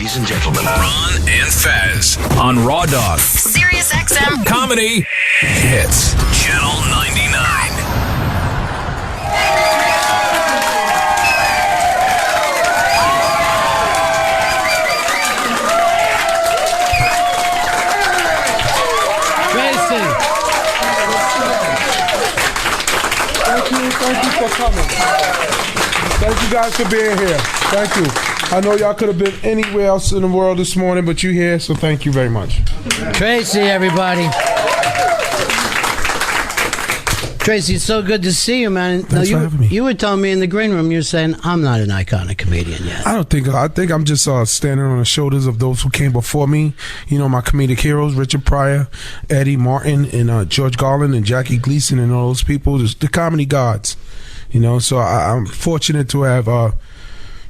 Ladies and gentlemen, Ron and Fez on Raw Dog. Sirius XM. Comedy hits. Channel 99. Tracy. Thank you for coming. Thank you guys for being here. Thank you. I know y'all could have been anywhere else in the world this morning, but you're here, so thank you very much. Tracy, everybody. Tracy, it's so good to see you, man. Thanks for having me. You were telling me in the green room, you're saying, I'm not an iconic comedian yet. I think I'm just standing on the shoulders of those who came before me. You know, my comedic heroes, Richard Pryor, Eddie Martin, and George Garland, and Jackie Gleason, and all those people, the comedy gods. You know, so I'm fortunate to have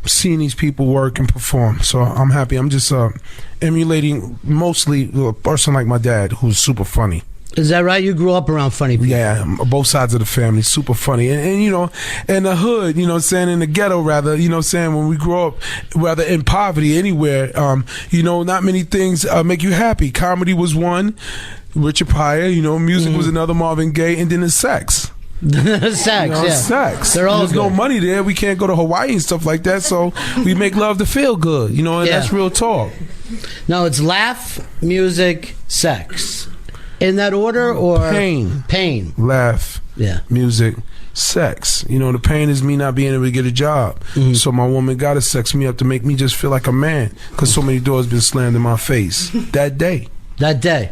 seen these people work and perform. So I'm happy. I'm just emulating mostly a person like my dad, who's super funny. Is that right? You grew up around funny people? Yeah, both sides of the family, super funny. And you know, in the hood, you know what I'm saying, in the ghetto rather, you know what I'm saying, when we grow up, rather in poverty anywhere, you know, not many things make you happy. Comedy was one, Richard Pryor, you know, music was another, Marvin Gaye, and then the sex. Sex, you know, yeah. Sex. They're all There's good. no money there. We can't go to Hawaii and stuff like that, so we make love to feel good, you know, and that's real talk. No, it's laugh, music, sex. In that order, or pain, laugh, music, sex. You know, the pain is me not being able to get a job. So my woman got to sex me up to make me just feel like a man, because so many doors been slammed in my face that day.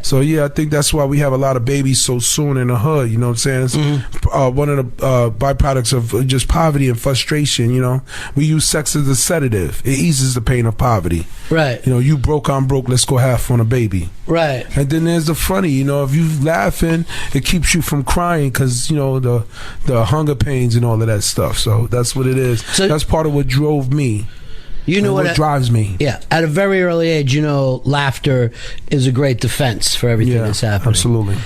So yeah, I think that's why we have a lot of babies so soon in the hood. You know what I'm saying? It's one of the byproducts of just poverty and frustration. You know, we use sex as a sedative. It eases the pain of poverty. Right. You know, you broke, I'm broke. Let's go half on a baby. Right. And then there's the funny. You know, if you laughing, it keeps you from crying, because you know the hunger pains and all of that stuff. So that's what it is. So that's part of what drove me. You know what drives me. Yeah, at a very early age, you know, laughter is a great defense for everything that's happening. Absolutely.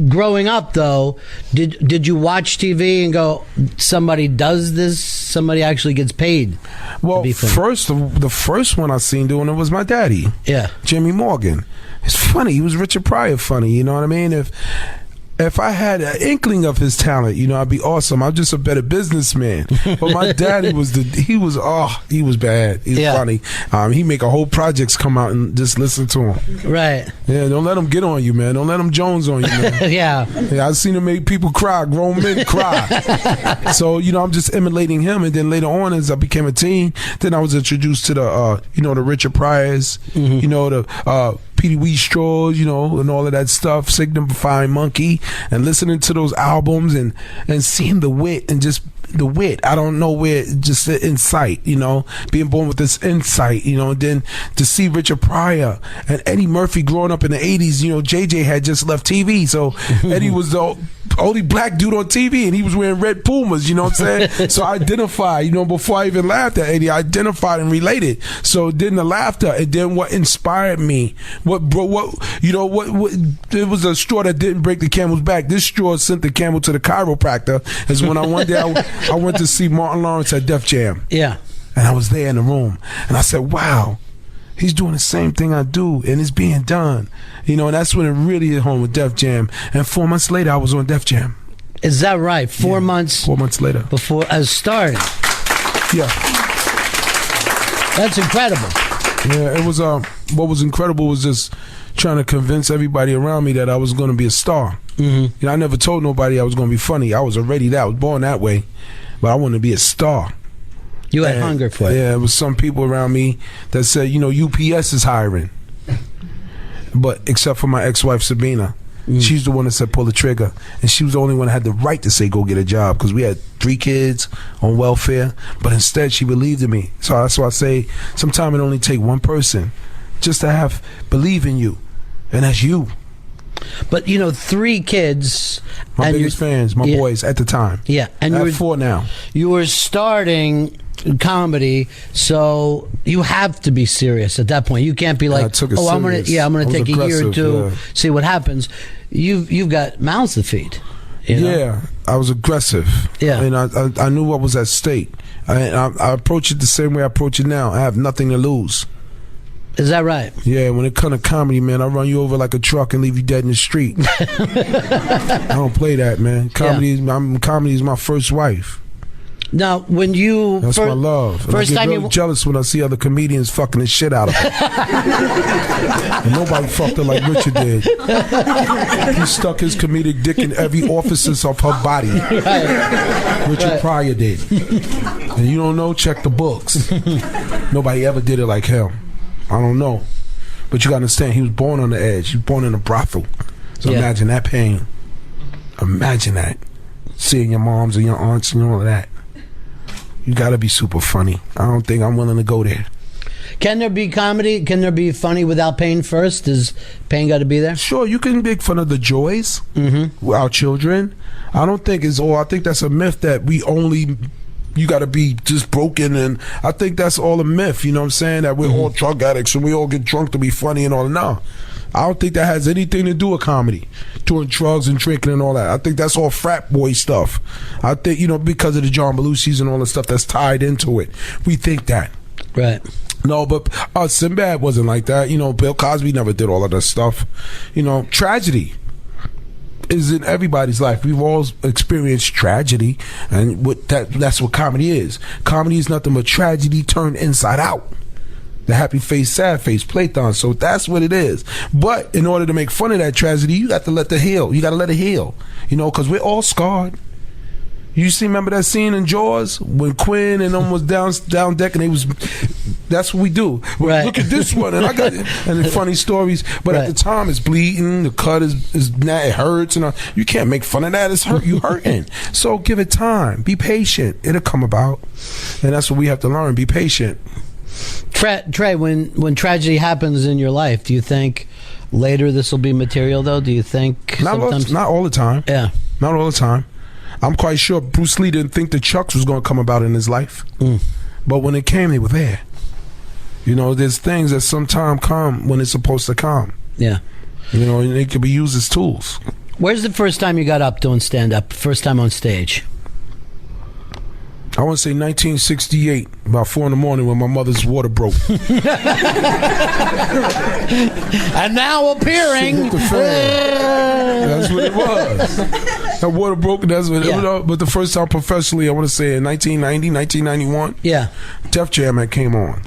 Growing up, though, did you watch TV and go, somebody does this? Somebody actually gets paid? Well, the first one I seen doing it was my daddy. Yeah, Tracy Morgan. It's funny. He was Richard Pryor funny. You know what I mean? If I had an inkling of his talent, you know, I'd be awesome. I'm just a better businessman. But my daddy was he was bad. He's funny. He make a whole projects come out and just listen to him. Right. Yeah, don't let him get on you, man. Don't let him Jones on you, man. Yeah, I've seen him make people cry, grown men cry. So, you know, I'm just emulating him. And then later on, as I became a teen, then I was introduced to the, you know, the Richard Pryors, you know, the Petey Wee Straws, you know, and all of that stuff, Signifying Monkey, and listening to those albums and seeing the wit and just the wit. I don't know where, just the insight, you know, being born with this insight, you know, and then to see Richard Pryor and Eddie Murphy growing up in the 80s, you know, JJ had just left TV, so Eddie was the only black dude on TV, and he was wearing red Pumas, you know what I'm saying? So I identified, you know, before I even laughed at Eddie, I identified and related. So then the laughter, and then what inspired me, what it was a straw that didn't break the camel's back. This straw sent the camel to the chiropractor. Is when one day I went to see Martin Lawrence at Def Jam. Yeah. And I was there in the room, and I said, wow, he's doing the same thing I do, and it's being done. You know, and that's when it really hit home with Def Jam. And 4 months later, I was on Def Jam. Is that right? 4 months? 4 months later. Before I started. Yeah. That's incredible. Yeah, it was, what was incredible was just trying to convince everybody around me that I was going to be a star. You know, I never told nobody I was going to be funny. I was already that. I was born that way. But I wanted to be a star. You had hunger for it. Yeah, it was some people around me that said, you know, UPS is hiring. But except for my ex-wife, Sabina. She's the one that said pull the trigger. And she was the only one that had the right to say go get a job, because we had 3 kids on welfare. But instead, she believed in me. So that's why I say sometimes it only takes one person just to believe in you. And that's you. But, you know, 3 kids. My biggest fans, my boys at the time. Yeah. And I have 4 now. You were starting comedy, so you have to be serious at that point. You can't be like, oh, I'm gonna take a year or 2, see what happens. You've got mouths to feed. You know? Yeah, I was aggressive. Yeah, I mean, I knew what was at stake, I approach it the same way I approach it now. I have nothing to lose. Is that right? Yeah, when it comes to comedy, man, I run you over like a truck and leave you dead in the street. I don't play that, man. Comedy is my first wife. Now, when you... That's my love. And First I get time really jealous when I see other comedians fucking the shit out of her. And nobody fucked her like Richard did. He stuck his comedic dick in every orifice of her body. Right. Richard Pryor did. And you don't know? Check the books. Nobody ever did it like him. I don't know. But you gotta understand, he was born on the edge. He was born in a brothel. So imagine that pain. Imagine that. Seeing your moms and your aunts and all of that. You gotta be super funny. I don't think I'm willing to go there. Can there be comedy? Can there be funny without pain first? Does pain got to be there? Sure, you can make fun of the joys with our children. I don't think it's all. I think that's a myth that you got to be just broken, and I think that's all a myth. You know what I'm saying? That we're all drug addicts and we all get drunk to be funny and all. No, I don't think that has anything to do with comedy, doing drugs and drinking and all that. I think that's all frat boy stuff. I think, because of the John Belushi's and all the stuff that's tied into it, we think that. Right. No, but Sinbad wasn't like that. Bill Cosby never did all of that stuff. Tragedy is in everybody's life. We've all experienced tragedy, and that's what comedy is. Comedy is nothing but tragedy turned inside out. The happy face, sad face, Platon. So that's what it is. But in order to make fun of that tragedy, you got to let it heal. You got to let it heal. Because we're all scarred. Remember that scene in Jaws when Quinn and them was down deck and that's what we do. Right. Look at this one, and I got it. And the funny stories. But at the time, it's bleeding. The cut it hurts, and you can't make fun of that. It's hurt. You hurting. So give it time. Be patient. It'll come about, and that's what we have to learn. Be patient. Trey, when tragedy happens in your life, do you think later this will be material? Though, do you think not all the time? Yeah, not all the time. I'm quite sure Bruce Lee didn't think the Chucks was going to come about in his life. But when it came, they were there. There's things that sometimes come when it's supposed to come. Yeah. And they can be used as tools. Where's the first time you got up doing stand-up? First time on stage? I want to say 1968, about 4 in the morning when my mother's water broke. And now appearing. That's what it was. That water broke, that's what it was. But the first time professionally, I want to say in 1990, 1991, Def Jam had came on.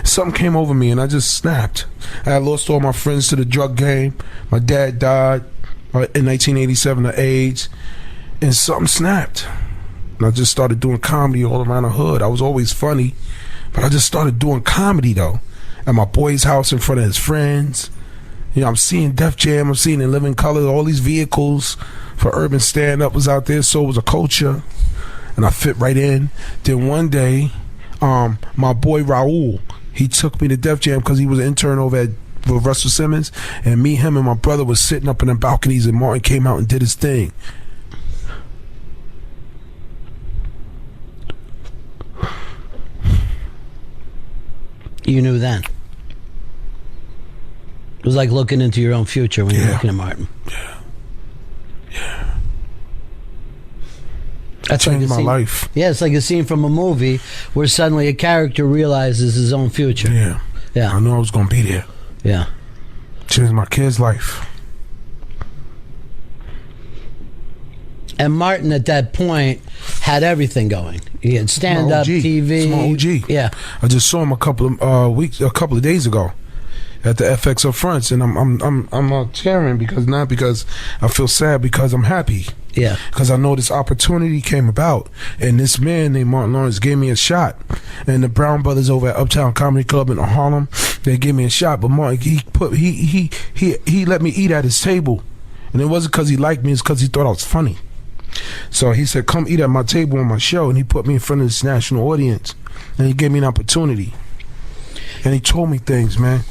Something came over me and I just snapped. I had lost all my friends to the drug game. My dad died in 1987 of AIDS. And something snapped. And I just started doing comedy all around the hood. I was always funny, but I just started doing comedy though. At my boy's house in front of his friends. I'm seeing Def Jam, I'm seeing In Living Color, all these vehicles for urban stand-up was out there, so was a culture. And I fit right in. Then one day, my boy Raul, he took me to Def Jam because he was an intern over at with Russell Simmons, and me, him, and my brother was sitting up in the balconies, and Martin came out and did his thing. You knew then. It was like looking into your own future when you're looking at Martin. Yeah. That's changed my life. Yeah, it's like a scene from a movie where suddenly a character realizes his own future. Yeah. I knew I was going to be there. Yeah. Changed my kid's life. And Martin at that point had everything going. He had stand-up, TV. It's my OG. Yeah. I just saw him a couple of days ago at the FX up front, and I'm tearing because I feel sad, because I'm happy. Yeah. Because I know this opportunity came about, and this man named Martin Lawrence gave me a shot, and the Brown Brothers over at Uptown Comedy Club in Harlem, they gave me a shot. But Martin, he let me eat at his table, and it wasn't because he liked me; it's because he thought I was funny. So he said, "Come eat at my table on my show," and he put me in front of this national audience, and he gave me an opportunity, and he told me things, man,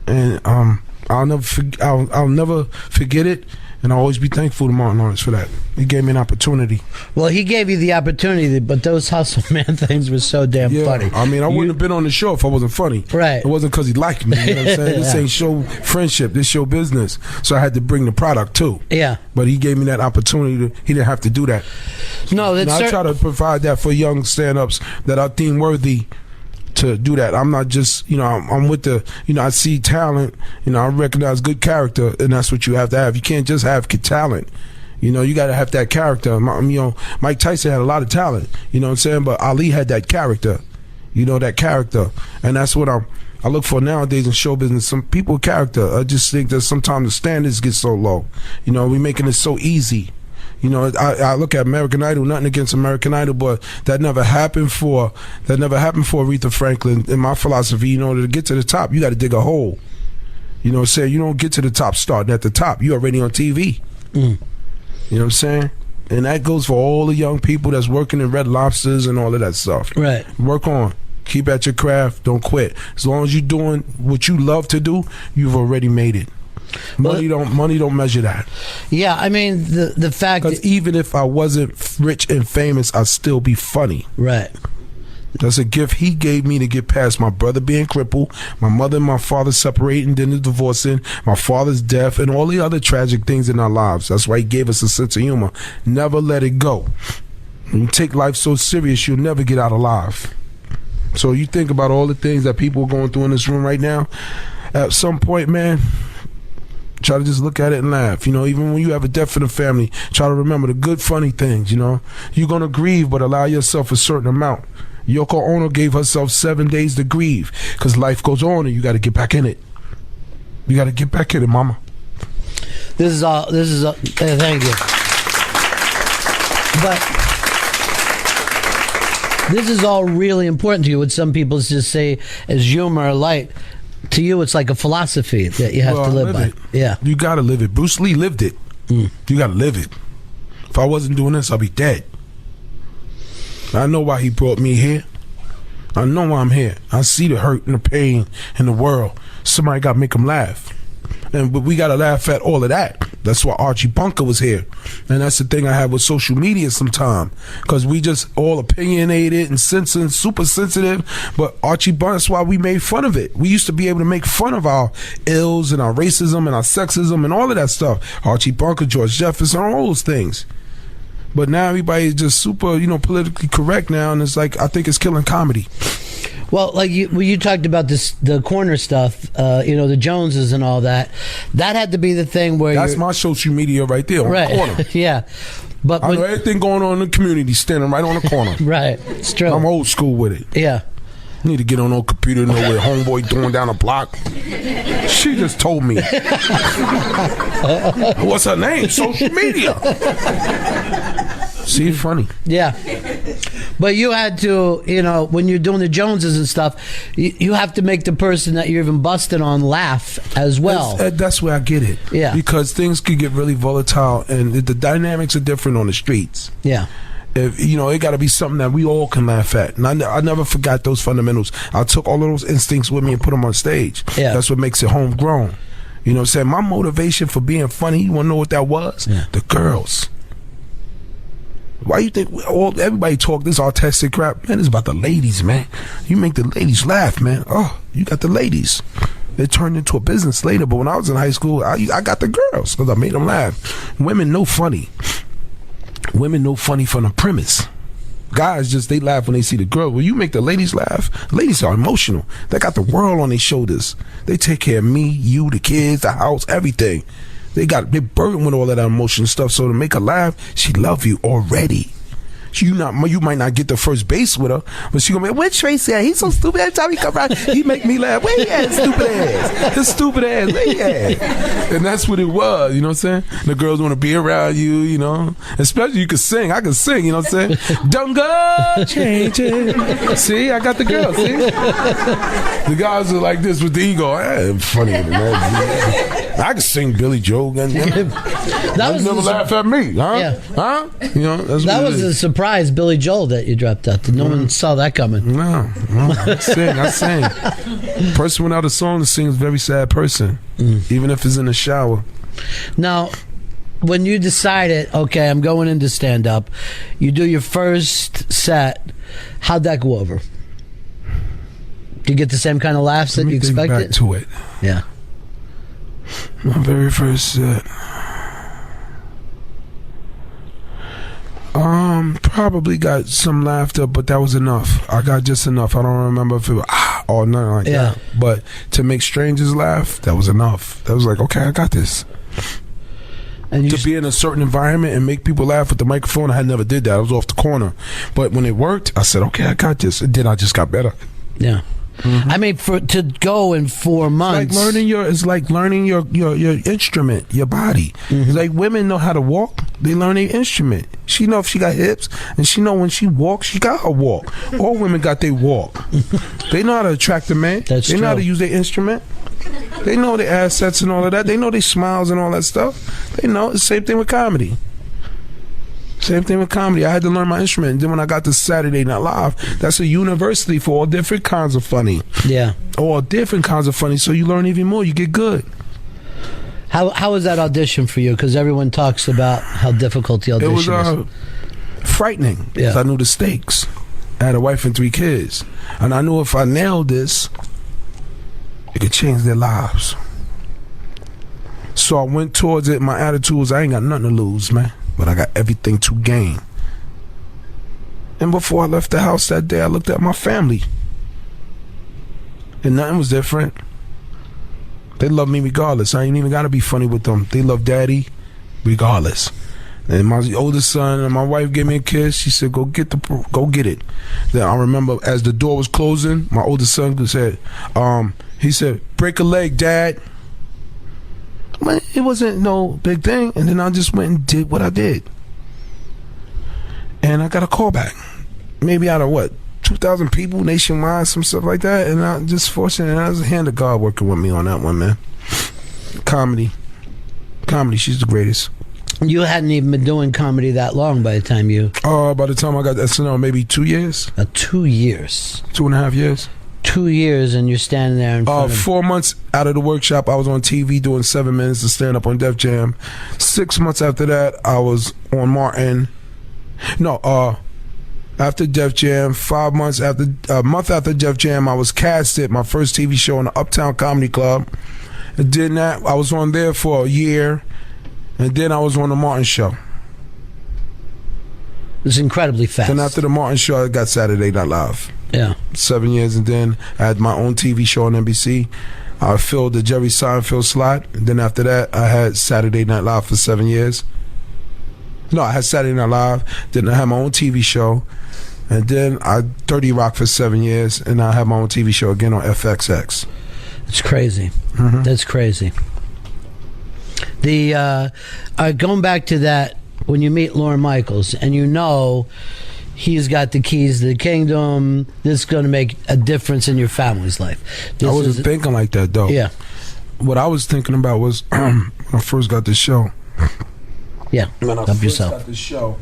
and I'll never forget it. And I'll always be thankful to Martin Lawrence for that. He gave me an opportunity. Well, he gave you the opportunity, but those Hustle Man things were so damn funny. I mean, I wouldn't have been on the show if I wasn't funny. Right. It wasn't because he liked me. You know what I'm saying? This ain't show friendship. This show business. So I had to bring the product too. Yeah. But he gave me that opportunity. He didn't have to do that. No, that's I try to provide that for young stand-ups that are theme worthy to do that. I'm not just, I'm with the, I see talent, I recognize good character, and that's what you have to have. You can't just have talent. You got to have that character. Mike Tyson had a lot of talent, you know what I'm saying? But Ali had that character, that character. And that's what I look for nowadays in show business. Some people with character. I just think that sometimes the standards get so low. We're making it so easy. I look at American Idol, nothing against American Idol, but that never happened for Aretha Franklin. In my philosophy, to get to the top, you got to dig a hole. You know what I'm saying? You don't get to the top starting at the top. You're already on TV. You know what I'm saying? And that goes for all the young people that's working in Red Lobsters and all of that stuff. Right. Work on. Keep at your craft. Don't quit. As long as you're doing what you love to do, you've already made it. Money don't measure that. Yeah, I mean the fact that even if I wasn't rich and famous, I'd still be funny. Right. That's a gift he gave me to get past my brother being crippled, my mother and my father separating, then divorcing, my father's death, and all the other tragic things in our lives. That's why he gave us a sense of humor. Never let it go. When you take life so serious, you'll never get out alive. So you think about all the things that people are going through in this room right now. At some point, man, try to just look at it and laugh. Even when you have a death in the family, try to remember the good, funny things. You're going to grieve, but allow yourself a certain amount. Yoko Ono gave herself 7 days to grieve because life goes on and you got to get back in it. You got to get back in it, mama. This is all. Thank you. But this is all really important to you. What some people just say as humor or light. To you, it's like a philosophy that you have to live by. Yeah, you got to live it. Bruce Lee lived it. You got to live it. If I wasn't doing this, I'd be dead. I know why he brought me here. I know why I'm here. I see the hurt and the pain in the world. Somebody got to make them laugh. But we got to laugh at all of that. That's why Archie Bunker was here. And that's the thing I have with social media sometimes. Because we just all opinionated and sensitive, super sensitive. But Archie Bunker, that's why we made fun of it. We used to be able to make fun of our ills and our racism and our sexism and all of that stuff. Archie Bunker, George Jefferson, all those things. But now everybody's just super, politically correct now. And it's like, I think it's killing comedy. Well, like you talked about the corner stuff, the Joneses and all that. That had to be the thing where that's my social media right there on the corner. Yeah, but I know everything going on in the community, standing right on the corner. Right, it's true. I'm old school with it. Yeah. Need to get on no computer, know where homeboy throwing down a block. She just told me. What's her name? Social media. See, it's funny. Yeah. But you had to, when you're doing the Joneses and stuff, you have to make the person that you're even busting on laugh as well. That's where I get it. Yeah. Because things could get really volatile and the dynamics are different on the streets. Yeah. It got to be something that we all can laugh at. And I never forgot those fundamentals. I took all of those instincts with me and put them on stage. Yeah. That's what makes it homegrown. You know what I'm saying? My motivation for being funny, you want to know what that was? Yeah. The girls. Why you think everybody talk this artistic crap? Man, it's about the ladies, man. You make the ladies laugh, man. Oh, you got the ladies. It turned into a business later, but when I was in high school, I got the girls because I made them laugh. Women know funny. Women know funny from the premise. Guys they laugh when they see the girl. When you make the ladies laugh, ladies are emotional. They got the world on their shoulders. They take care of me, you, the kids, the house, everything. They're burdened with all of that emotion stuff. So to make her laugh, she love you already. You might not get the first base with her, but she gonna be, where Tracy at? He's so stupid. Every time he come around, he make me laugh. Where he at? Stupid ass. His stupid ass. Where he at? And that's what it was. You know what I'm saying? The girls want to be around you. Especially you can sing. I can sing. You know what I'm saying? Don't go changing. See, I got the girls. See, the guys are like this with the ego. I'm funnier than that. I can sing Billy Joel. That was never laugh at me, huh? Yeah. Huh? That's that was a surprise, Billy Joel, that you dropped out. No one saw that coming. No, I sing. Person without a song to sing is a very sad person, even if it's in the shower. Now, when you decided, okay, I'm going into stand-up, you do your first set, how'd that go over? Do you get the same kind of laughs that you expected? Back to it. Yeah. My very first set. Probably got some laughter, but that was enough. I got just enough. I don't remember if it was or nothing like that. But to make strangers laugh, that was enough. That was like, okay, I got this. And to be in a certain environment and make people laugh with the microphone, I never did that. I was off the corner. But when it worked, I said, okay, I got this. And then I just got better. Yeah. I mean, to go in 4 months, it's like learning your instrument, your body. It's like women know how to walk; they learn their instrument. She know if she got hips, and she know when she walks, she got her walk. All women got their walk. They know how to attract a man. They know how to use their instrument. They know their assets and all of that. They know their smiles and all that stuff. They know. It's the same thing with comedy. Same thing with comedy. I had to learn my instrument. And then when I got to Saturday Night Live, that's a university for all different kinds of funny. Yeah. All different kinds of funny. So you learn even more. You get good. How was that audition for you? Because everyone talks about how difficult the audition is. It was frightening. Yeah. I knew the stakes. I had a wife and 3 kids. And I knew if I nailed this, it could change their lives. So I went towards it. My attitude was, I ain't got nothing to lose, man. But I got everything to gain. And before I left the house that day, I looked at my family. And nothing was different. They love me regardless. I ain't even got to be funny with them. They love daddy regardless. And my oldest son and my wife gave me a kiss. She said, go get it. Then I remember as the door was closing, my oldest son said, he said, break a leg, Dad. But it wasn't no big thing. And then I just went and did what I did. And I got a call back. Maybe out of 2,000 people nationwide, some stuff like that. And I just fortunate. And I was the hand of God working with me on that one, man. Comedy, she's the greatest. You hadn't even been doing comedy that long by the time you... by the time I got SNL, maybe 2 years. 2 years. 2.5 years. 2 years, and you're standing there in front of... 4 months out of the workshop, I was on TV doing 7 minutes to stand up on Def Jam. 6 months after that, I was on Martin. After Def Jam, 5 months after... a month after Def Jam, I was casted, my first TV show in the Uptown Comedy Club. And then that, I was on there for a year, and then I was on the Martin Show. It was incredibly fast. Then after the Martin Show, I got Saturday Night Live. Yeah. 7 years, and then I had my own TV show on NBC. I filled the Jerry Seinfeld slot, and then after that, I had Saturday Night Live for 7 years. No, I had Saturday Night Live, then I had my own TV show, and then I 30 Rock for 7 years, and I had my own TV show again on FXX. It's crazy. Mm-hmm. That's crazy. The going back to that, when you meet Lorne Michaels, and you know he's got the keys to the kingdom, this is going to make a difference in your family's life. I wasn't thinking like that, though. Yeah. What I was thinking about was when I first got this show. Yeah, when I first got this show,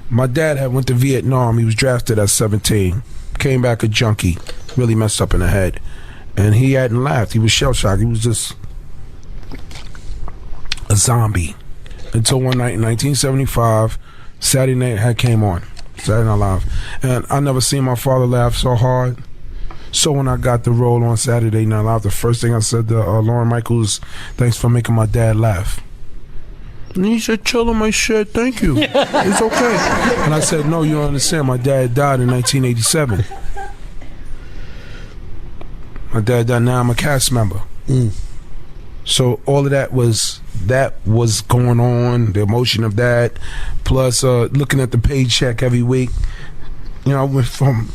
my dad had went to Vietnam. He was drafted at 17. Came back a junkie, really messed up in the head. And he hadn't laughed. He was shell-shocked. He was just a zombie. Until one night in 1975, Saturday Night had came on. Saturday Night Live. And I never seen my father laugh so hard. So when I got the role on Saturday Night Live, the first thing I said to Lorne Michaels, thanks for making my dad laugh. And he said, chill on my shit, thank you. It's okay. And I said, no, you don't understand. My dad died in 1987. My dad died, now I'm a cast member. So all of that was going on, the emotion of that, plus looking at the paycheck every week. You know, I went from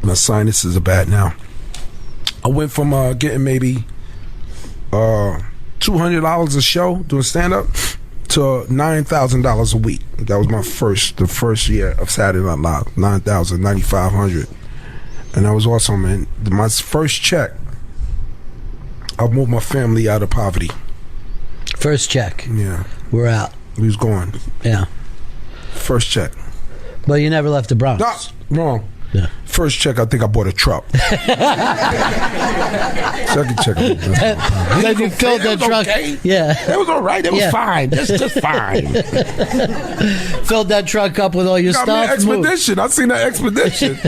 my sinuses are bad now. I went from getting maybe $200 a show doing stand-up to $9,000 a week. That was the first year of Saturday Night Live. $9,000, $9,500, and that was awesome. And my first check, I moved my family out of poverty. First check. Yeah, we're out. We was going. Yeah. First check. But you never left the Bronx. No, wrong. Yeah. First check, I think I bought a truck. Second check, then you filled that truck. Okay. Yeah, that was all right. That was fine. That's just fine. Filled that truck up with all your stuff. Me expedition. I seen that expedition.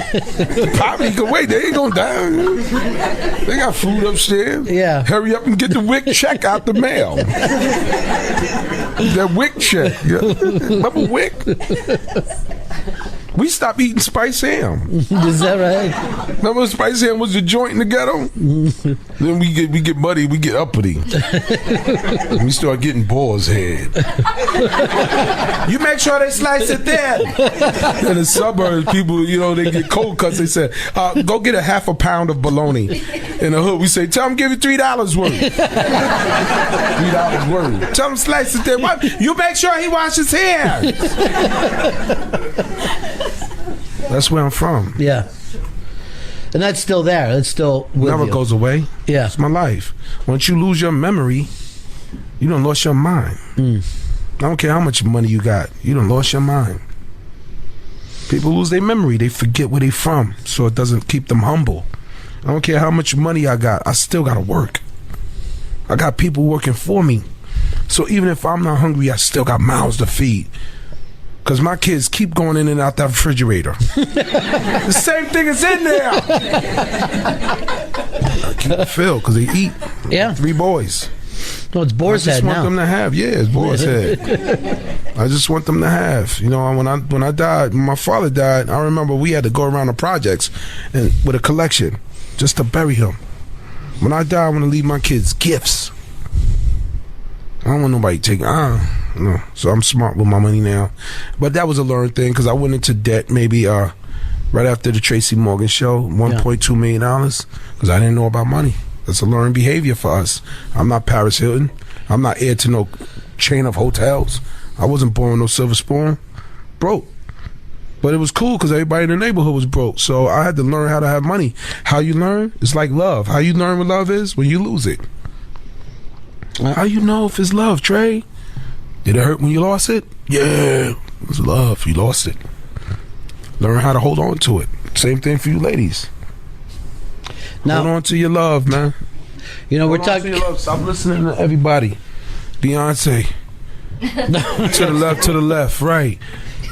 Probably can wait. They ain't gonna die. They got food upstairs. Yeah. Hurry up and get the WIC check out the mail. That WIC check. Yeah. Remember WIC? We stopped eating Spice Ham. Is that right? Remember when Spice Ham was the joint in the ghetto? Then we get muddy, we get uppity. We start getting boar's head. You make sure they slice it there. In the suburbs, people, they get cold cuts. They say, go get a half a pound of bologna. In the hood, we say, tell them give you $3 worth. $3 worth. Tell them slice it there. What? You make sure he washes his hair. That's where I'm from. Yeah. And that's still there. That's still with never you. Goes away. Yeah. It's my life. Once you lose your memory, you done lost your mind. I don't care how much money you got. You done lost your mind. People lose their memory. They forget where they from, so it doesn't keep them humble. I don't care how much money I got. I still got to work. I got people working for me. So even if I'm not hungry, I still got mouths to feed. Because my kids keep going in and out that refrigerator. The same thing is in there. I keep it filled because they eat. Yeah. 3 boys. No, it's boar's head now. I just want them to have. Yeah, it's boar's head. I just want them to have. When I died, when my father died, I remember we had to go around the projects and with a collection just to bury him. When I die, I want to leave my kids gifts. I don't want nobody taking. No. So I'm smart with my money now. But that was a learned thing because I went into debt maybe right after the Tracy Morgan show, $1.2 million, because I didn't know about money. That's a learned behavior for us. I'm not Paris Hilton. I'm not heir to no chain of hotels. I wasn't born with no silver spoon. Broke. But it was cool because everybody in the neighborhood was broke. So I had to learn how to have money. How you learn? It's like love. How you learn what love is? When you lose it. How you know if it's love, Trey? Did it hurt when you lost it? Yeah, it was love. You lost it. Learn how to hold on to it. Same thing for you ladies. Now, hold on to your love, man. We're talking. Stop listening to everybody. Beyonce. To the left, right.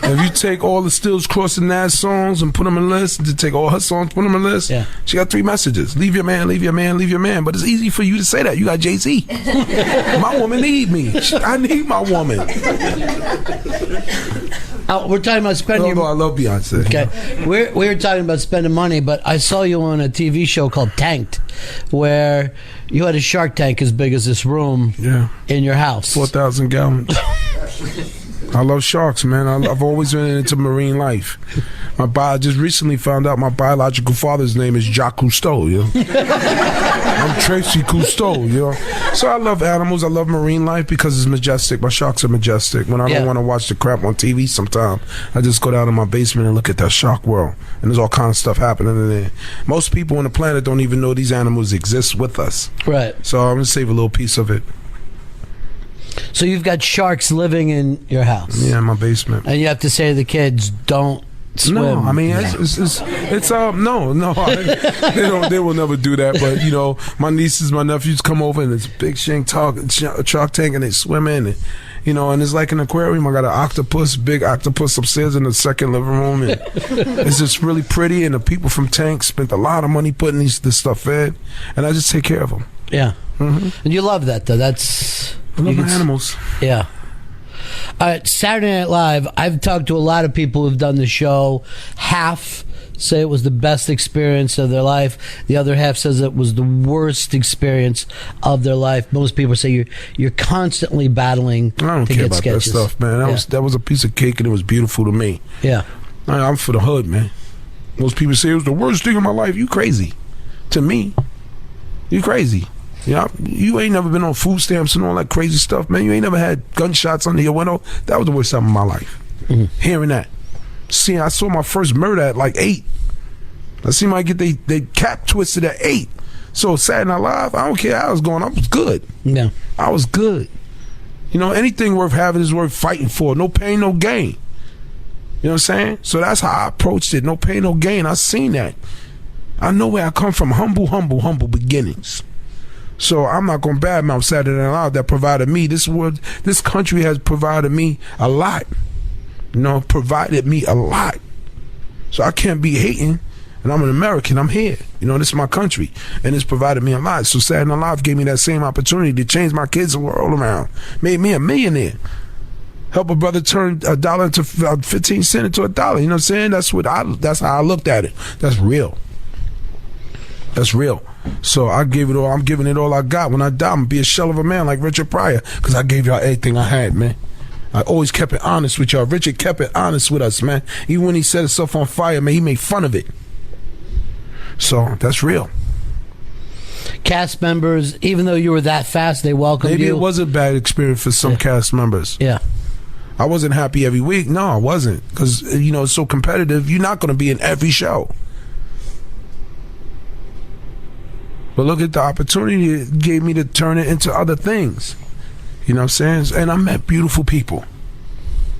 If you take all the Stills Crossing Nash songs and put them in a list, to take all her songs, put them in a list, she got 3 messages. Leave your man, leave your man, leave your man. But it's easy for you to say that. You got Jay-Z. My woman need me. I need my woman. We're talking about spending I love Beyonce. Okay. We were talking about spending money, but I saw you on a TV show called Tanked, where you had a shark tank as big as this room in your house. 4,000 gallons. I love sharks, man. I've always been into marine life. I just recently found out my biological father's name is Jacques Cousteau. I'm Tracy Cousteau. So I love animals. I love marine life because it's majestic. My sharks are majestic. When I don't want to watch the crap on TV sometime, I just go down in my basement and look at that shark world. And there's all kinds of stuff happening in there. Most people on the planet don't even know these animals exist with us. Right. So I'm going to save a little piece of it. So you've got sharks living in your house. Yeah, in my basement. And you have to say to the kids, don't swim. No, I mean, no. They will never do that. But, my nieces, my nephews come over and it's a big shark tank and they swim in and, and it's like an aquarium. I got an big octopus upstairs in the second living room. And it's just really pretty. And the people from Tank spent a lot of money putting this stuff in. And I just take care of them. Yeah. Mm-hmm. And you love that, though. I love my animals. Yeah. All right, Saturday Night Live. I've talked to a lot of people who've done the show. Half say it was the best experience of their life. The other half says it was the worst experience of their life. Most people say you're constantly battling I don't to care get about sketches. that stuff, man. That was a piece of cake and it was beautiful to me. Yeah. I'm for the hood, man. Most people say it was the worst thing in my life. You crazy. To me, you crazy. You ain't never been on food stamps and all that crazy stuff, man. You ain't never had gunshots under your window. That was the worst time of my life. Mm-hmm. Hearing that. I saw my first murder at like 8. I seen my get they cap twisted at 8. So Saturday Night Live, I don't care how I was going. I was good. Yeah. I was good. Anything worth having is worth fighting for. No pain, no gain. You know what I'm saying? So that's how I approached it. No pain, no gain. I seen that. I know where I come from. Humble beginnings. So I'm not going to badmouth Saturday Night Live that provided me. This country has provided me a lot. You know, provided me a lot. So I can't be hating. And I'm an American. I'm here. You know, this is my country. And it's provided me a lot. So Saturday Night Live gave me that same opportunity to change my kids' world around. Made me a millionaire. Help a brother turn $1 into 15 cents into $1. You know what I'm saying? That's how I looked at it. That's real. That's real. So I gave it all. I'm giving it all I got. When I die, I'm going to be a shell of a man like Richard Pryor, because I gave y'all everything I had, man. I always kept it honest with y'all. Richard kept it honest with us, man. Even when he set himself on fire, man, he made fun of it. So that's real. Cast members, even though you were that fast, they welcomed you. Maybe it was a bad experience for some cast members. Yeah. I wasn't happy every week. No, I wasn't. Because, you know, it's so competitive. You're not going to be in every show. But look at the opportunity it gave me to turn it into other things. You know what I'm saying? And I met beautiful people.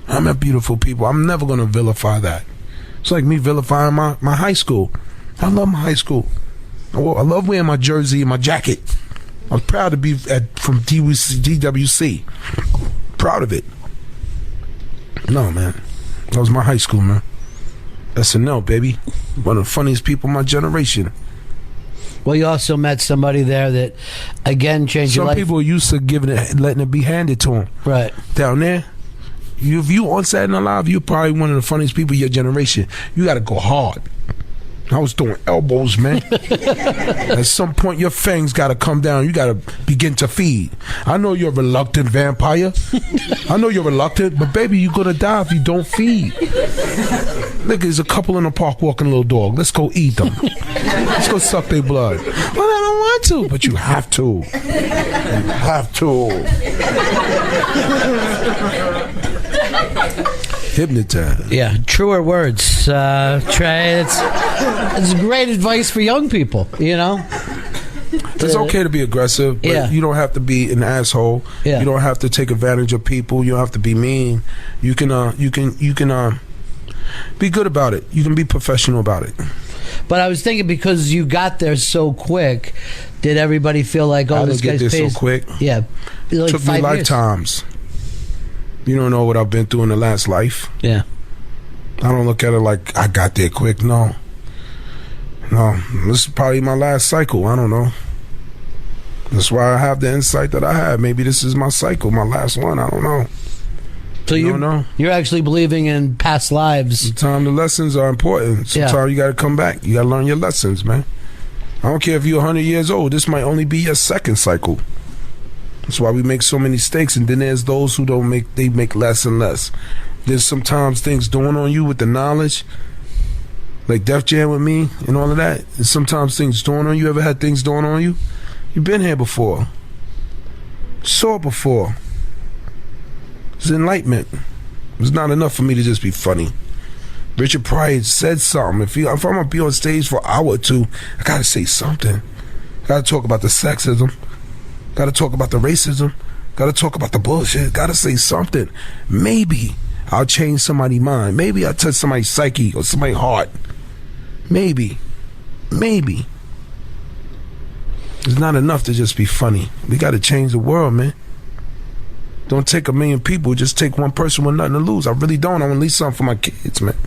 I'm never going to vilify that. It's like me vilifying my high school. I love my high school. I love wearing my jersey and my jacket. I was proud to be from DWC. Proud of it. No, man. That was my high school, man. SNL, baby. One of the funniest people in my generation. Well, you also met somebody there that, again, changed your life. Some people are used to letting it be handed to them. Right. Down there, if you on Saturday Night Live, you're probably one of the funniest people of your generation. You got to go hard. I was throwing elbows, man. At some point, your fangs got to come down. You got to begin to feed. I know you're a reluctant vampire. I know you're reluctant, but baby, you're going to die if you don't feed. Look, there's a couple in the park walking a little dog. Let's go eat them. Let's go suck their blood. Well, I don't want to, but you have to. You have to. Hypnotized. Yeah, truer words. Trey, it's great advice for young people, you know? It's okay to be aggressive, but you don't have to be an asshole. Yeah. You don't have to take advantage of people. You don't have to be mean. You can be good about it. You can be professional about it. But I was thinking, because you got there so quick, did everybody feel like, oh, this guy's get there so quick? Yeah. Like took me lifetimes. You don't know what I've been through in the last life. Yeah. I don't look at it like I got there quick. No, this is probably my last cycle. I don't know. That's why I have the insight that I have. Maybe this is my cycle, my last one. I don't know. So you're actually believing in past lives. Sometimes the lessons are important. Sometimes you got to come back. You got to learn your lessons, man. I don't care if you're 100 years old. This might only be your second cycle. That's why we make so many mistakes, and then there's those who don't make. They make less and less. There's sometimes things dawn on you with the knowledge, like Def Jam with me and all of that. And sometimes things dawn on you. Ever had things dawn on you? You've been here before. Saw it before. It's enlightenment. It's not enough for me to just be funny. Richard Pryor said something. If I'm gonna be on stage for an hour or two, I gotta say something. I gotta talk about the sexism. Gotta talk about the racism. Gotta talk about the bullshit. Gotta say something. Maybe I'll change somebody's mind. Maybe I'll touch somebody's psyche or somebody's heart. Maybe. It's not enough to just be funny. We gotta change the world, man. Don't take 1 million people. Just take one person with nothing to lose. I really don't. I want to leave something for my kids, man.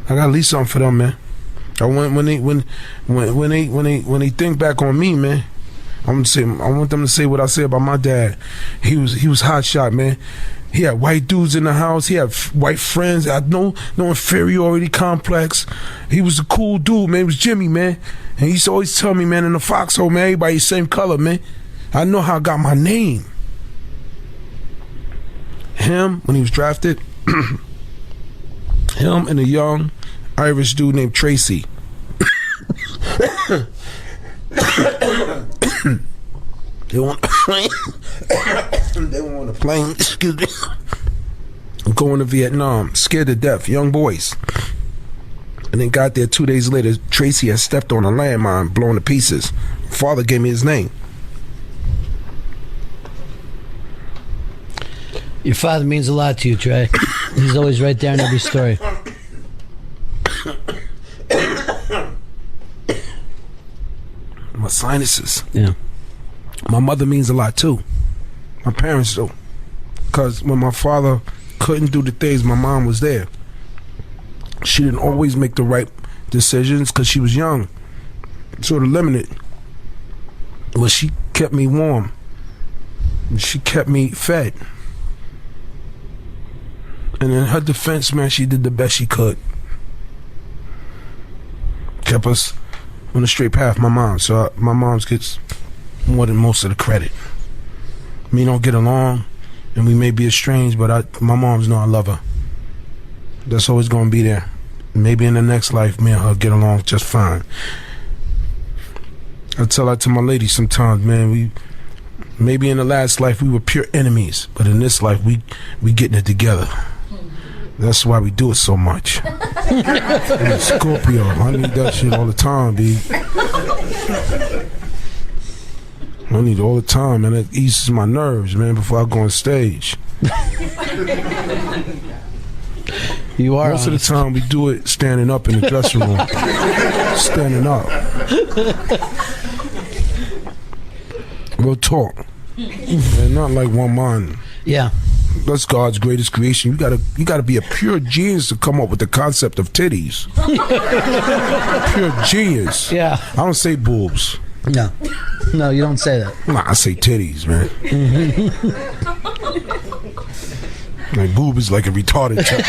I gotta leave something for them, man. I want when they think back on me, man. I want them to say what I say about my dad. He was hot shot, man. He had white dudes in the house. He had white friends. I had no inferiority complex. He was a cool dude, man. He was Jimmy, man. And he used to always tell me, man, in the foxhole, man, everybody the same color, man. I know how I got my name. Him, when he was drafted, him and a young Irish dude named Tracy. They were on a plane, excuse me, going to Vietnam, scared to death, young boys. And then got there 2 days later, Tracy had stepped on a landmine, blown to pieces. Father gave me his name. Your father means a lot to you, Trey. He's always right there in every story. My sinuses. Yeah. My mother means a lot too. My parents do. Because when my father couldn't do the things, my mom was there. She didn't always make the right decisions because she was young, sort of limited. But she kept me warm. She kept me fed. And in her defense, man, she did the best she could. Kept us on the straight path, my mom. So my mom gets more than most of the credit. Me don't get along, and we may be estranged, but my moms know I love her. That's always going to be there. Maybe in the next life, me and her get along just fine. I tell that to my lady sometimes, man. Maybe in the last life we were pure enemies, but in this life we getting it together. That's why we do it so much. I'm a Scorpio. I need that shit all the time, B. I need it all the time, man. It eases my nerves, man, before I go on stage. You are Most of the time we do it standing up in the dressing room. Standing up. Real talk. And not like one man. Yeah. That's God's greatest creation. You gotta be a pure genius to come up with the concept of titties. Pure genius. Yeah. I don't say boobs. No, you don't say that. Nah, I say titties, man. Like boob is like a retarded child.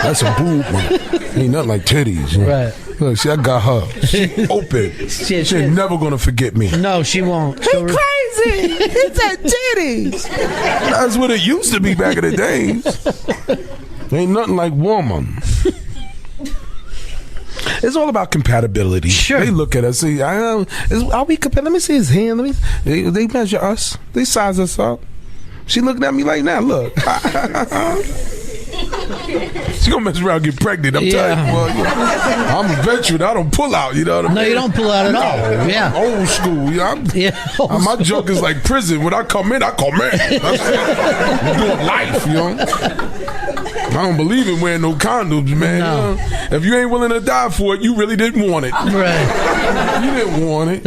That's a boob, man. Ain't nothing like titties. Man. Right. Look, see, I got her. She open. She's never gonna forget me. No, she won't. He crazy. It's that titties. That's what it used to be back in the days. Ain't nothing like woman. It's all about compatibility. Sure. They look at us. See, are we compatible? Let me see his hand. They measure us. They size us up. She looking at me like that. Look. She gonna mess around and get pregnant. I'm telling you. Well, I'm a veteran. I don't pull out. You know what I mean? No, you don't pull out at all. Yeah. Old school. My junk is like prison. When I come in, I come in. I'm doing life, you know? I don't believe in wearing no condoms, man. No. You know? If you ain't willing to die for it, you really didn't want it. Right. You didn't want it.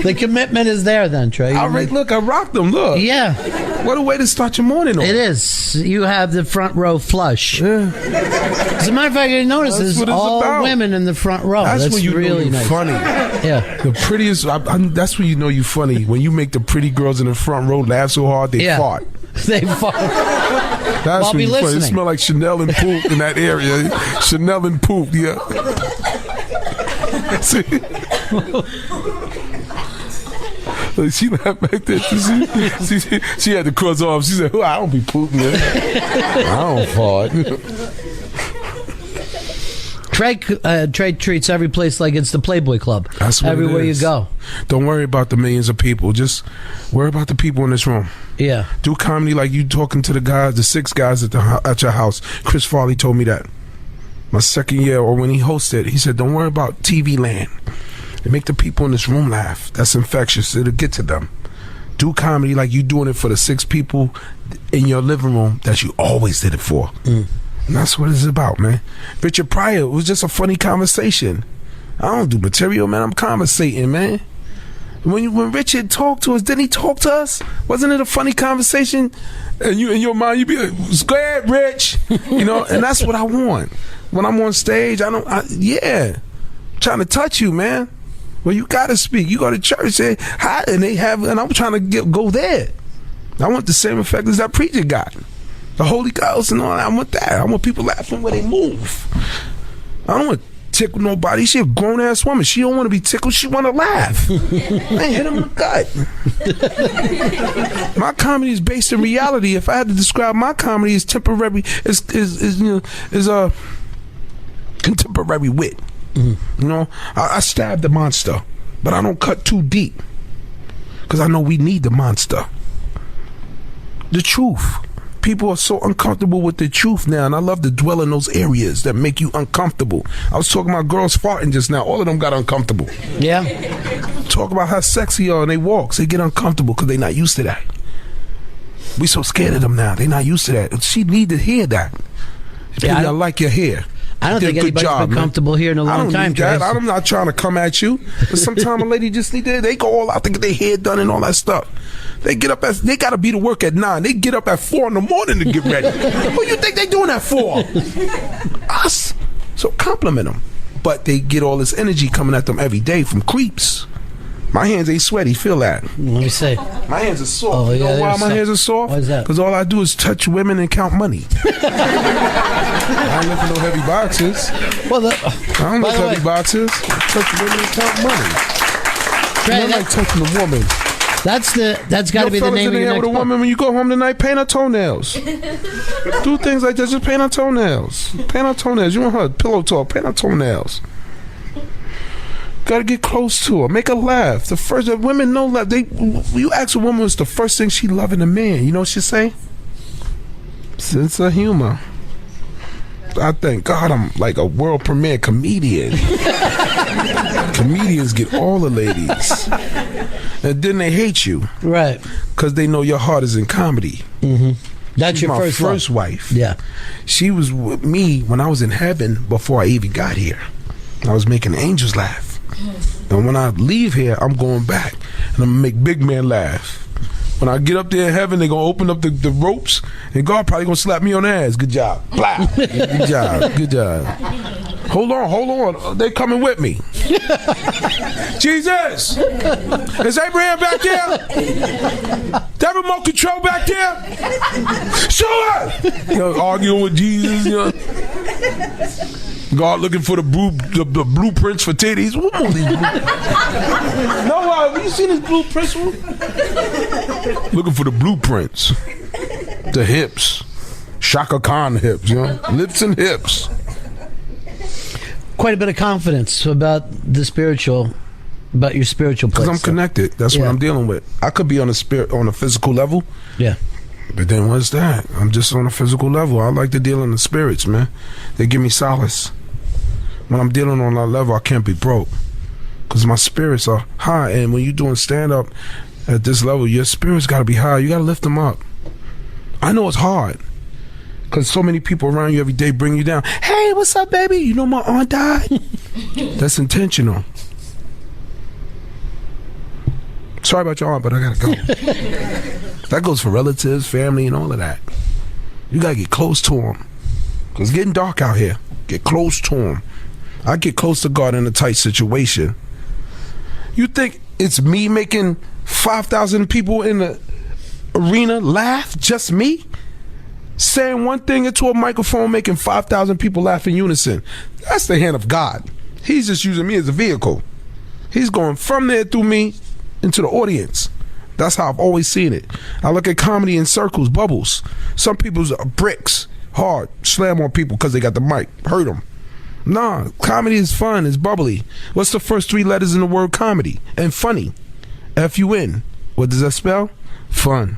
The commitment is there then, Trey. Look, I rocked them. Look. Yeah. What a way to start your morning on. It is. You have the front row flush. Yeah. As a matter of fact, you notice there's all about. Women in the front row. That's when you really know you're nice. funny. Yeah. The prettiest, that's when you know you're funny. When you make the pretty girls in the front row laugh so hard, they fart. They fart. That's I'll when be you listening. It smell like Chanel and poop in that area. Chanel and poop, yeah. See? She laughed back there. She had to cross off. She said, I don't be pooping. I don't fart. Trey treats every place like it's the Playboy Club. That's what everywhere it is. you go. Don't worry about the millions of people. Just worry about the people in this room. Yeah. Do comedy like you talking to the guys, the 6 guys at your house. Chris Farley told me that. My second year, or when he hosted, he said, don't worry about TV land. Make the people in this room laugh. That's infectious. It'll get to them. Do comedy like you doing it for the 6 people in your living room that you always did it for. And that's what it's about, man. Richard Pryor, it was just a funny conversation. I don't do material, man. I'm conversating, man. When Richard talked to us, didn't he talk to us? Wasn't it a funny conversation? And you in your mind, you be like, go ahead, Rich. You know, and that's what I want. When I'm on stage, trying to touch you, man. Well, you gotta speak. You go to church, say hi, and I'm trying to go there. I want the same effect as that preacher got. The Holy Ghost and all that. I want that. I want people laughing where they move. I don't want to tickle nobody. She a grown ass woman. She don't want to be tickled. She want to laugh. I hit him in the gut. My comedy is based in reality. If I had to describe my comedy as temporary, is a contemporary wit. Mm-hmm. You know, I stab the monster, but I don't cut too deep because I know we need the monster. The truth. People are so uncomfortable with the truth now, and I love to dwell in those areas that make you uncomfortable. I was talking about girls farting just now. All of them got uncomfortable. Yeah. Talk about how sexy they are and they walk. They get uncomfortable because they're not used to that. We so scared of them now. They not used to that. She need to hear that. Yeah, I like your hair. I don't think anybody's been comfortable here in a long time. I'm not trying to come at you. But sometimes a lady just need to. They go all out to get their hair done and all that stuff. They get up they got to be to work at 9. They get up at 4 in the morning to get ready. Who you think they doing that for? Us. So compliment them. But they get all this energy coming at them every day from creeps. My hands ain't sweaty. Feel that? Let me see. My hands are soft. Oh, you know why my hands are soft? Why is that? Because all I do is touch women and count money. I ain't lifting no heavy boxes. Well, I don't lift heavy boxes. Touch women and count money. Trey, I like touching a woman. That's got to be the name of your next with a woman when you go home tonight, paint her toenails. Do things like that. Just paint her toenails. Paint her toenails. You want her pillow talk? Paint her toenails. Gotta get close to her. Make her laugh. The first women know laugh. You ask a woman what's the first thing she love in a man. You know what she say? Sense of humor. I thank God I'm like a world premiere comedian. Comedians get all the ladies. And then they hate you. Right. Because they know your heart is in comedy. Mm-hmm. That's She's your my first wife. Yeah. She was with me when I was in heaven before I even got here. I was making angels laugh. And when I leave here, I'm going back. And I'm going to make big man laugh. When I get up there in heaven, they're going to open up the ropes. And God probably going to slap me on the ass. Good job. Blah. Good job. Good job. Hold on. They coming with me. Jesus! Is Abraham back there? That remote control back there? Sure! You know, arguing with Jesus, you know. God looking for the blueprints for titties. What are these No, have you seen his blueprints? Looking for the blueprints. The hips. Shaka Khan hips, you know. Lips and hips. Quite a bit of confidence about your spiritual place. Because I'm connected. That's what I'm dealing with. I could be on a physical level. Yeah. But then what's that? I'm just on a physical level. I like to deal in the spirits, man. They give me solace. When I'm dealing on that level, I can't be broke. Because my spirits are high. And when you're doing stand-up at this level, your spirits got to be high. You got to lift them up. I know it's hard. Because so many people around you every day bring you down. Hey, what's up, baby? You know my aunt died? That's intentional. Sorry about your aunt, but I got to go. That goes for relatives, family, and all of that. You got to get close to them. Because it's getting dark out here. Get close to them. I get close to God in a tight situation. You think it's me making 5,000 people in the arena laugh? Just me? Saying one thing into a microphone, making 5,000 people laugh in unison. That's the hand of God. He's just using me as a vehicle. He's going from there through me into the audience. That's how I've always seen it. I look at comedy in circles, bubbles. Some people's bricks, hard, slam on people because they got the mic, hurt them. Nah, comedy is fun, it's bubbly. What's the first 3 letters in the word comedy? And funny. F-U-N. What does that spell? Fun.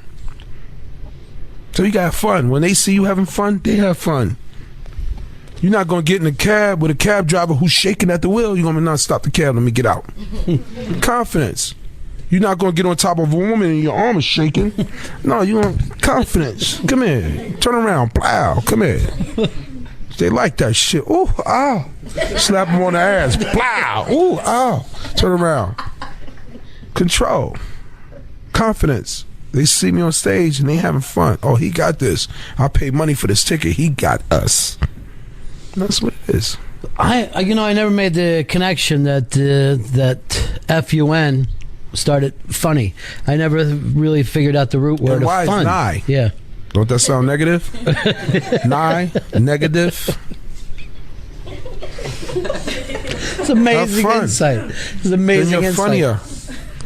So you got fun. When they see you having fun, they have fun. You're not going to get in a cab with a cab driver who's shaking at the wheel. You're going to not stop the cab, let me get out. Confidence. You're not going to get on top of a woman and your arm is shaking. No, you want confidence. Come here. Turn around. Plow. Come here. They like that shit. Ooh, ow. Slap them on the ass. Plow. Ooh, ow. Turn around. Control. Confidence. They see me on stage and they having fun. Oh, he got this. I paid money for this ticket. He got us. That's what it is. I never made the connection that F-U-N started funny. I never really figured out the root word and why of fun. Is nigh? Yeah. Don't that sound negative? Nigh, negative. It's amazing insight. It's amazing then you're insight. Funnier.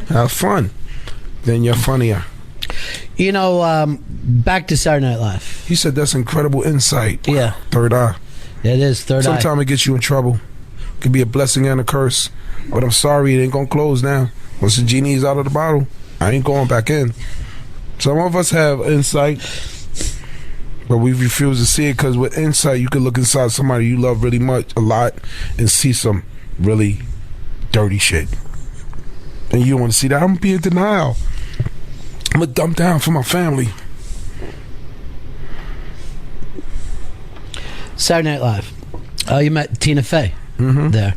Have fun. Then you're funnier. You know, back to Saturday Night Live. He said that's incredible insight. Yeah. Third eye. It is third eye. Sometimes it gets you in trouble. It can be a blessing and a curse. But I'm sorry, it ain't gonna close now. Once the genie's out of the bottle, I ain't going back in. Some of us have insight, but we refuse to see it because with insight, you can look inside somebody you love really much, a lot, and see some really dirty shit. And you don't want to see that. I'm going to be in denial. I'm going to dump down for my family. Saturday Night Live. You met Tina Fey there,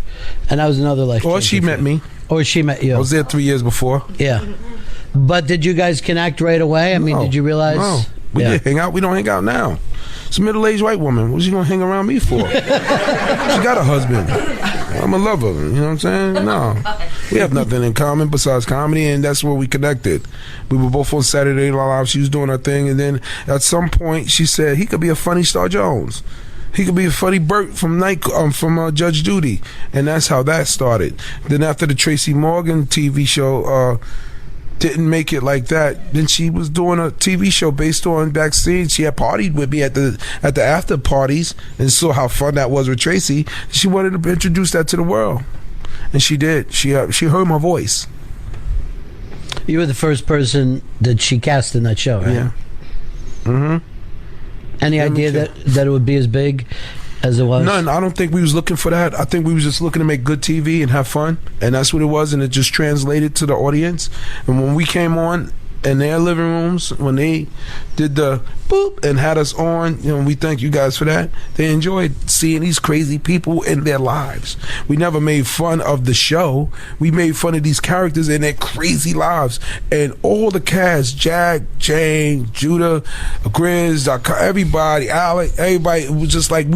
and that was another life. Or she met me. Or she met you. I was there 3 years before. Yeah, but did you guys connect right away? I mean, did you realize? No, we did hang out. We don't hang out now. It's a middle-aged white woman. What's she gonna hang around me for? She got a husband. I'm a lover. You know what I'm saying? No, we have nothing in common besides comedy, and that's where we connected. We were both on Saturday Night Live. She was doing her thing, and then at some point she said he could be a funny Star Jones. He could be a funny Bert from Judge Judy, and that's how that started. Then after the Tracy Morgan TV show didn't make it like that, then she was doing a TV show based on backstage. She had partied with me at the after parties and saw how fun that was with Tracy. She wanted to introduce that to the world, and she did. She heard my voice. You were the first person that she cast in that show, right? Yeah. Mm-hmm. Any idea that it would be as big as it was? None. I don't think we was looking for that. I think we was just looking to make good TV and have fun, and that's what it was, and it just translated to the audience. And when we came on in their living rooms, when they did the boop and had us on, we thank you guys for that. They enjoyed seeing these crazy people in their lives. We never made fun of the show. We made fun of these characters in their crazy lives. And all the cast, Jack, Jane, Judah, Grizz, everybody, Alec, everybody, it was just like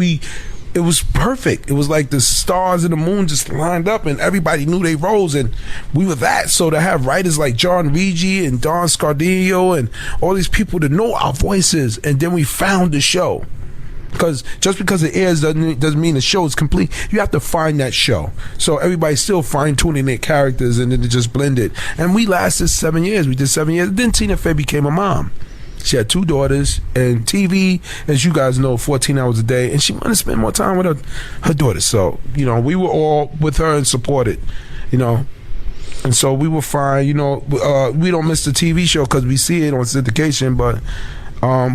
it was perfect. It was like the stars and the moon just lined up, and everybody knew their roles, and we were that. So to have writers like John Rigi and Don Scardillo and all these people to know our voices, and then we found the show. Because just because it airs doesn't mean the show is complete. You have to find that show. So everybody's still fine-tuning their characters, and then it just blended. And we lasted 7 years. We did 7 years. Then Tina Fey became a mom. She had 2 daughters, and TV, as you guys know, 14 hours a day, and she wanted to spend more time with her daughters. So, we were all with her and supported, and so we were fine. We don't miss the TV show because we see it on syndication, but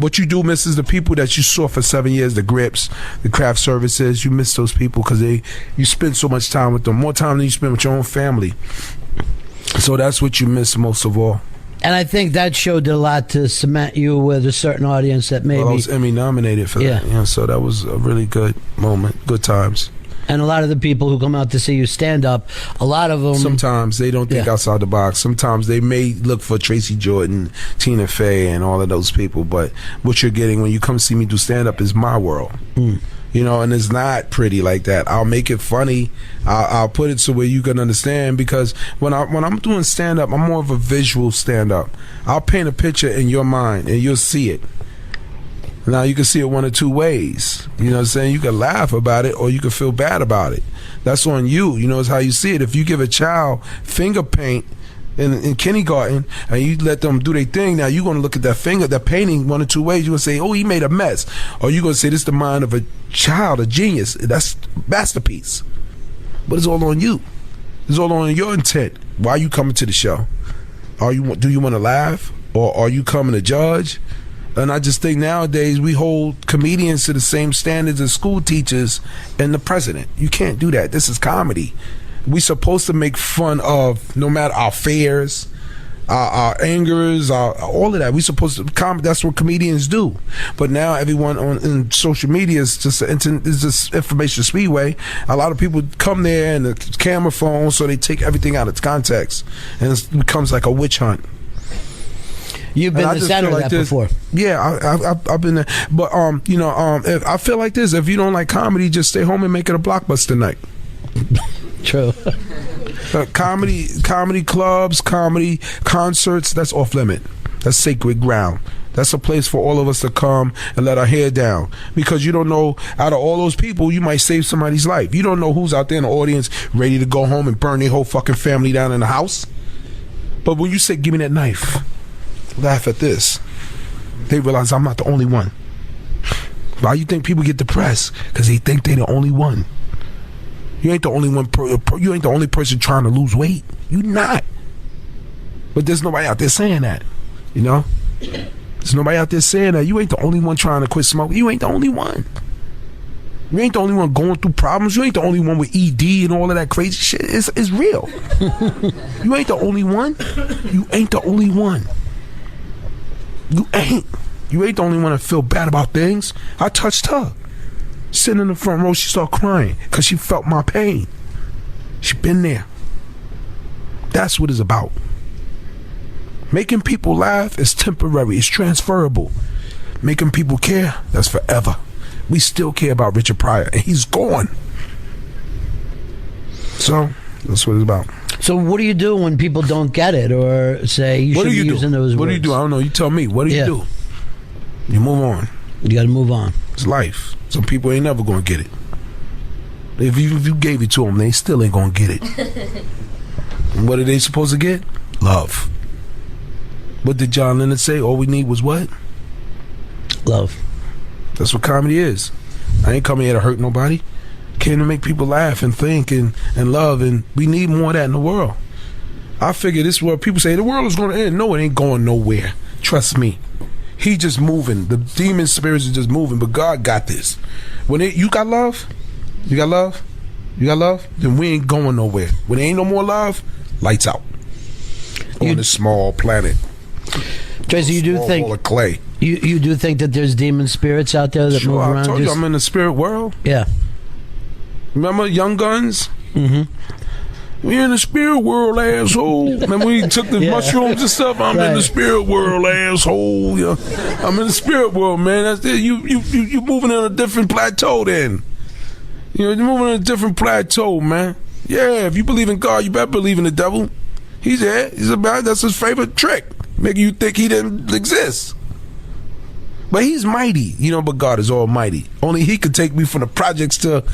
what you do miss is the people that you saw for 7 years, the Grips, the craft services. You miss those people because you spend so much time with them, more time than you spend with your own family. So that's what you miss most of all. And I think that show did a lot to cement you with a certain audience that maybe... Well, I was Emmy nominated for that. So that was a really good moment, good times. And a lot of the people who come out to see you stand up, a lot of them... Sometimes they don't think outside the box. Sometimes they may look for Tracy Jordan, Tina Fey, and all of those people. But what you're getting when you come see me do stand up is my world. And it's not pretty like that. I'll make it funny. I'll put it so where you can understand, because when I'm doing stand up, I'm more of a visual stand up. I'll paint a picture in your mind and you'll see it. Now you can see it one of 2 ways. You know what I'm saying? You can laugh about it or you can feel bad about it. That's on you. It's how you see it. If you give a child finger paint in kindergarten and you let them do their thing, now you're going to look at that painting one of 2 ways. You're going to say, oh, he made a mess. Or you're going to say, this is the mind of a child, a genius. That's masterpiece. But it's all on you. It's all on your intent. Why are you coming to the show? Do you want to laugh? Or are you coming to judge? And I just think nowadays we hold comedians to the same standards as school teachers and the president. You can't do that. This is comedy. We're supposed to make fun of no matter our fears, our angers, all of that. We're supposed to that's what comedians do. But now everyone in social media is just information speedway. A lot of people come there and the camera phone, so they take everything out of context, and it becomes like a witch hunt. You've been the center of that before. Yeah, I've been there. But if I feel like this, if you don't like comedy, just stay home and make it a blockbuster night. True. Comedy clubs, comedy concerts, that's off limit. That's sacred ground. That's a place for all of us to come and let our hair down, because you don't know, out of all those people, you might save somebody's life. You don't know who's out there in the audience ready to go home and burn their whole fucking family down in the house. But when you say, give me that knife, laugh at this, they realize I'm not the only one. Why you think people get depressed? Because they think they're the only one. You ain't the only one. You ain't the only person trying to lose weight. You not. But there's nobody out there saying that. There's nobody out there saying that. You ain't the only one trying to quit smoking. You ain't the only one. You ain't the only one going through problems. You ain't the only one with ED and all of that crazy shit. It's real. You ain't the only one. You ain't the only one. You ain't. You ain't the only one that feel bad about things. I touched her. Sitting in the front row, she started crying because she felt my pain. She been there. That's what it's about. Making people laugh is temporary. It's transferable. Making people care, that's forever. We still care about Richard Pryor, and he's gone. So that's what it's about. So what do you do when people don't get it or say you shouldn't be using those words? What do you do? I don't know. You tell me. What do you do? You move on. You got to move on. It's life. Some people ain't never going to get it. If you gave it to them, they still ain't going to get it. And what are they supposed to get? Love. What did John Lennon say? All we need was what? Love. That's what comedy is. I ain't coming here to hurt nobody. Came to make people laugh and think and love, and we need more of that in the world. I figure this world, people say the world is going to end. No, it ain't going nowhere. Trust me. He just moving. The demon spirits are just moving, but God got this. When you got love, then we ain't going nowhere. When there ain't no more love, lights out. On this small planet. Tracy, you do think ball of clay. You do think that there's demon spirits out there that move around? I told you I'm in the spirit world. Yeah. Remember Young Guns? Mm-hmm. We in the spirit world, asshole. Remember we took the mushrooms and stuff? I'm in the spirit world, asshole. Yeah. I'm in the spirit world, man. That's it. You moving on a different plateau then. You're moving on a different plateau, man. Yeah, if you believe in God, you better believe in the devil. He's there. He's about. That's his favorite trick. Making you think he didn't exist. But he's mighty, but God is almighty. Only he could take me from the projects to,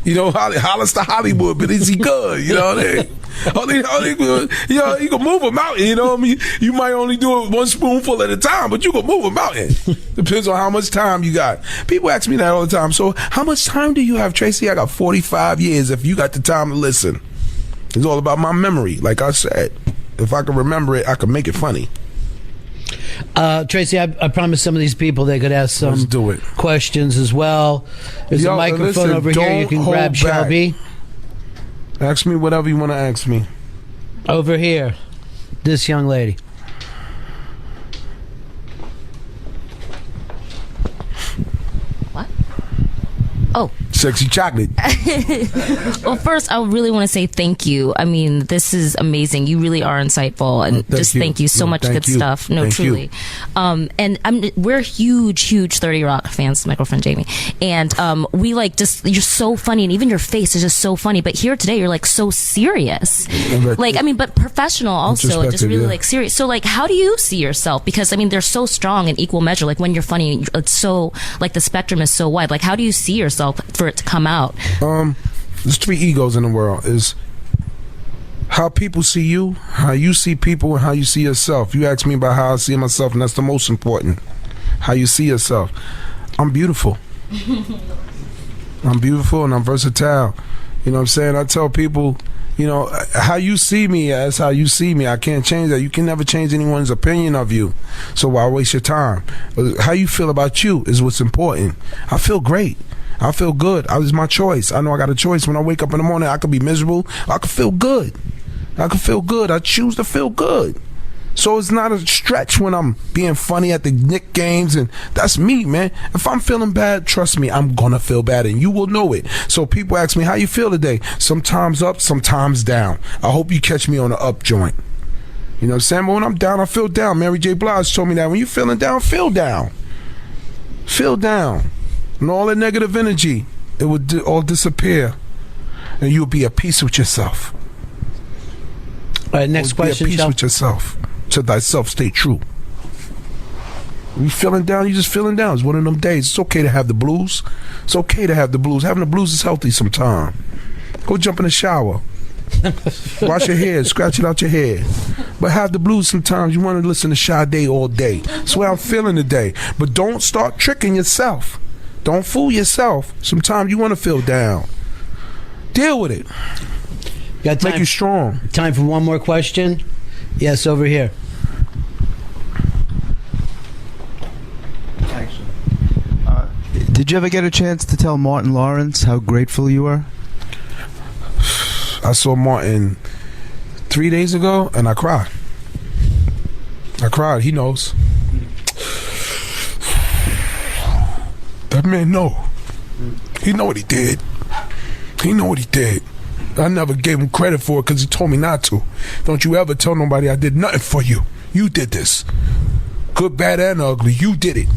Hollis to Hollywood, but is he good? You know what I mean? Only, you can move a mountain, I mean? You might only do it one spoonful at a time, but you can move a mountain. Depends on how much time you got. People ask me that all the time. So how much time do you have, Tracy? I got 45 years if you got the time to listen. It's all about my memory. Like I said, if I can remember it, I can make it funny. Tracy, I promised some of these people they could ask some questions as well. There's a microphone over here. You can grab Shelby. Ask me whatever you want to ask me. Over here, this young lady. What? Oh. Sexy chocolate. Well, first, I really want to say thank you. I mean, this is amazing. You really are insightful, and thank you so much. Good stuff. No, truly. And we're huge 30 Rock fans. My girlfriend Jamie, and we you're so funny, and even your face is just so funny. But here today, you're so serious. But professional also, and just really serious. So how do you see yourself? Because they're so strong in equal measure. When you're funny, it's so the spectrum is so wide. How do you see yourself for it to come out? There's three egos in the world. Is how people see you, how you see people, and how you see yourself. You ask me about how I see myself, and that's the most important. How you see yourself. I'm beautiful. I'm beautiful and I'm versatile. You know what I'm saying? I tell people, how you see me, that's how you see me. I can't change that. You can never change anyone's opinion of you. So why waste your time? How you feel about you is what's important. I feel great. I feel good. It's my choice. I know I got a choice. When I wake up in the morning, I could be miserable. I could feel good. I choose to feel good. So it's not a stretch when I'm being funny at the Knicks games, and that's me, man. If I'm feeling bad, trust me, I'm gonna feel bad, and you will know it. So people ask me, how you feel today? Sometimes up, sometimes down. I hope you catch me on the up joint. You know what I'm saying? But when I'm down, I feel down. Mary J. Blige told me that when you're feeling down, feel down. Feel down. And all that negative energy, it would all disappear, and you'll be at peace with yourself. All right, next question. Be at peace with yourself. To thyself, stay true. You feeling down? You just feeling down. It's one of them days. It's okay to have the blues. It's okay to have the blues. Having the blues is healthy sometimes. Go jump in the shower. Wash your hair. Scratch it out your hair. But have the blues sometimes. You want to listen to Sade all day. That's the way I'm feeling today. But don't start tricking yourself. Don't fool yourself. Sometimes you want to feel down. Deal with it. Got time, make you strong. Time for one more question. Yes, over here. Did you ever get a chance to tell Martin Lawrence how grateful you are? I saw Martin 3 days ago, and I cried. He knows. That man know. He know what he did. He know what he did. I never gave him credit for it because he told me not to. Don't you ever tell nobody I did nothing for you. You did this. Good, bad, and ugly. You did it.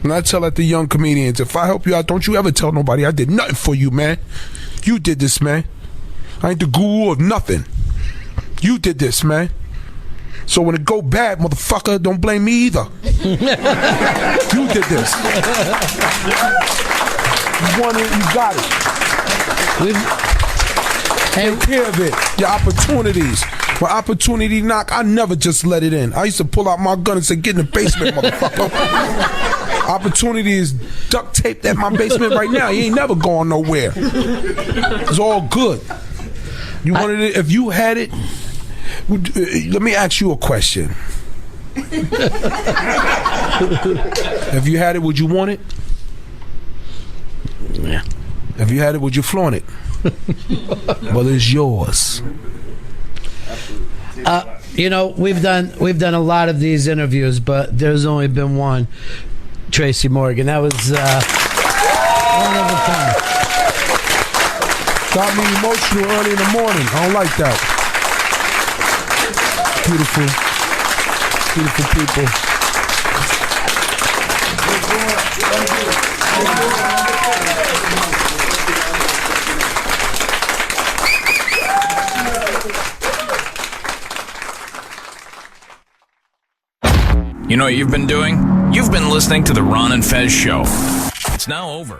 And I tell that to young comedians, if I help you out, don't you ever tell nobody I did nothing for you, man. You did this, man. I ain't the guru of nothing. You did this, man. So when it go bad, motherfucker, don't blame me either. You did this. You won it, you got it. Take care of it. Your opportunities. When opportunity knock, I never just let it in. I used to pull out my gun and say, get in the basement, motherfucker. Opportunity is duct taped at my basement right now. He ain't never going nowhere. It's all good. You wanted it, if you had it, let me ask you a question. If you had it, would you want it? Yeah. If you had it, would you flaunt it? Well, it's yours. We've done a lot of these interviews, but there's only been one. Tracy Morgan. That was one of a kind. Got me emotional early in the morning. I don't like that. Beautiful. Beautiful people. You know what you've been doing? You've been listening to the Ron and Fez show. It's now over.